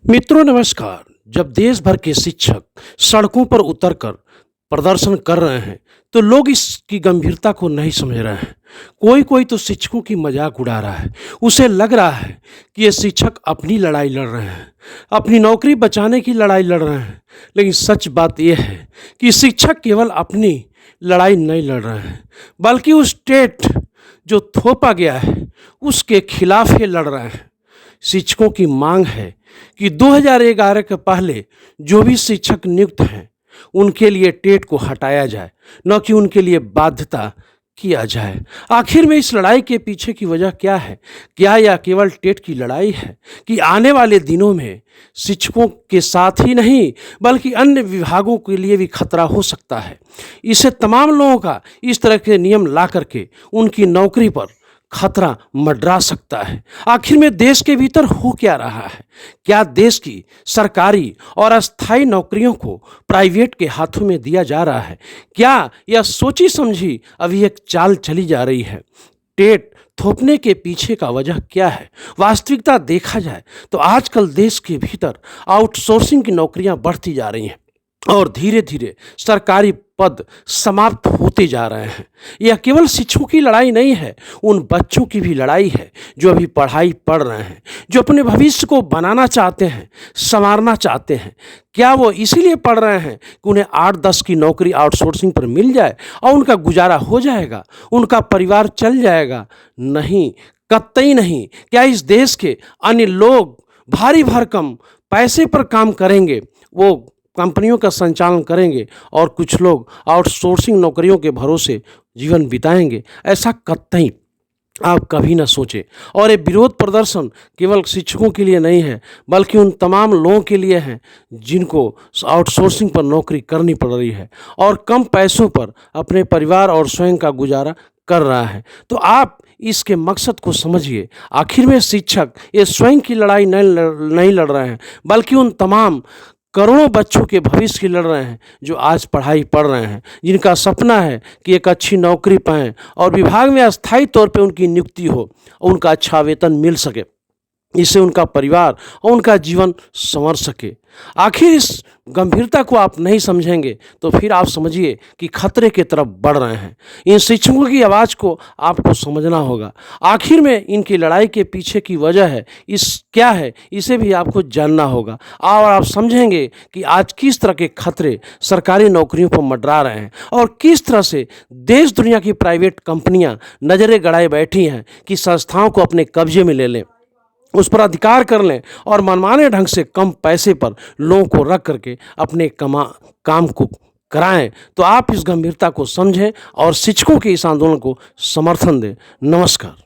मित्रों नमस्कार। जब देश भर के शिक्षक सड़कों पर उतरकर प्रदर्शन कर रहे हैं तो लोग इसकी गंभीरता को नहीं समझ रहे हैं। कोई कोई तो शिक्षकों की मजाक उड़ा रहा है। उसे लग रहा है कि ये शिक्षक अपनी लड़ाई लड़ रहे हैं, अपनी नौकरी बचाने की लड़ाई लड़ रहे हैं। लेकिन सच बात यह है कि शिक्षक केवल अपनी लड़ाई नहीं लड़ रहे हैं, बल्कि उस टेट जो थोपा गया है उसके खिलाफ ये लड़ रहे हैं। शिक्षकों की मांग है कि 2011 के पहले जो भी शिक्षक नियुक्त हैं उनके लिए टेट को हटाया जाए, न कि उनके लिए बाध्यता किया जाए। आखिर में इस लड़ाई के पीछे की वजह क्या है? क्या यह केवल टेट की लड़ाई है कि आने वाले दिनों में शिक्षकों के साथ ही नहीं बल्कि अन्य विभागों के लिए भी खतरा हो सकता है? इसे तमाम लोगों का इस तरह के नियम ला करके उनकी नौकरी पर खतरा मंडरा सकता है। आखिर में देश के भीतर हो क्या रहा है? क्या देश की सरकारी और अस्थायी नौकरियों को प्राइवेट के हाथों में दिया जा रहा है? क्या यह सोची समझी अभी एक चाल चली जा रही है? टेट थोपने के पीछे का वजह क्या है? वास्तविकता देखा जाए तो आजकल देश के भीतर आउटसोर्सिंग की नौकरियां बढ़ती जा रही हैं और धीरे धीरे सरकारी पद समाप्त होते जा रहे हैं। यह केवल शिक्षकों की लड़ाई नहीं है, उन बच्चों की भी लड़ाई है जो अभी पढ़ाई पढ़ रहे हैं, जो अपने भविष्य को बनाना चाहते हैं, संवारना चाहते हैं। क्या वो इसीलिए पढ़ रहे हैं कि उन्हें 8-10 की नौकरी आउटसोर्सिंग पर मिल जाए और उनका गुजारा हो जाएगा, उनका परिवार चल जाएगा? नहीं, कतई नहीं। क्या इस देश के अन्य लोग भारी भरकम पैसे पर काम करेंगे, वो कंपनियों का संचालन करेंगे और कुछ लोग आउटसोर्सिंग नौकरियों के भरोसे जीवन बिताएंगे? ऐसा कतई आप कभी ना सोचें। और ये विरोध प्रदर्शन केवल शिक्षकों के लिए नहीं है बल्कि उन तमाम लोगों के लिए है जिनको आउटसोर्सिंग पर नौकरी करनी पड़ रही है और कम पैसों पर अपने परिवार और स्वयं का गुजारा कर रहा है। तो आप इसके मकसद को समझिए। आखिर में शिक्षक ये स्वयं की लड़ाई नहीं लड़ रहे हैं बल्कि उन तमाम करोड़ों बच्चों के भविष्य की लड़ रहे हैं जो आज पढ़ाई पढ़ रहे हैं, जिनका सपना है कि एक अच्छी नौकरी पाएं और विभाग में अस्थायी तौर पे उनकी नियुक्ति हो, उनका अच्छा वेतन मिल सके, इससे उनका परिवार और उनका जीवन संवर सके। आखिर इस गंभीरता को आप नहीं समझेंगे तो फिर आप समझिए कि खतरे की तरफ बढ़ रहे हैं। इन शिक्षकों की आवाज़ को आपको समझना होगा। आखिर में इनकी लड़ाई के पीछे की वजह है क्या है, इसे भी आपको जानना होगा और आप समझेंगे कि आज किस तरह के खतरे सरकारी नौकरियों पर मंडरा रहे हैं और किस तरह से देश दुनिया की प्राइवेट कंपनियां नज़रें गड़ाए बैठी हैं कि संस्थाओं को अपने कब्जे में ले लें, उस पर अधिकार कर लें और मनमाने ढंग से कम पैसे पर लोगों को रख करके अपने काम को कराएं। तो आप इस गंभीरता को समझें और शिक्षकों के इस आंदोलन को समर्थन दें। नमस्कार।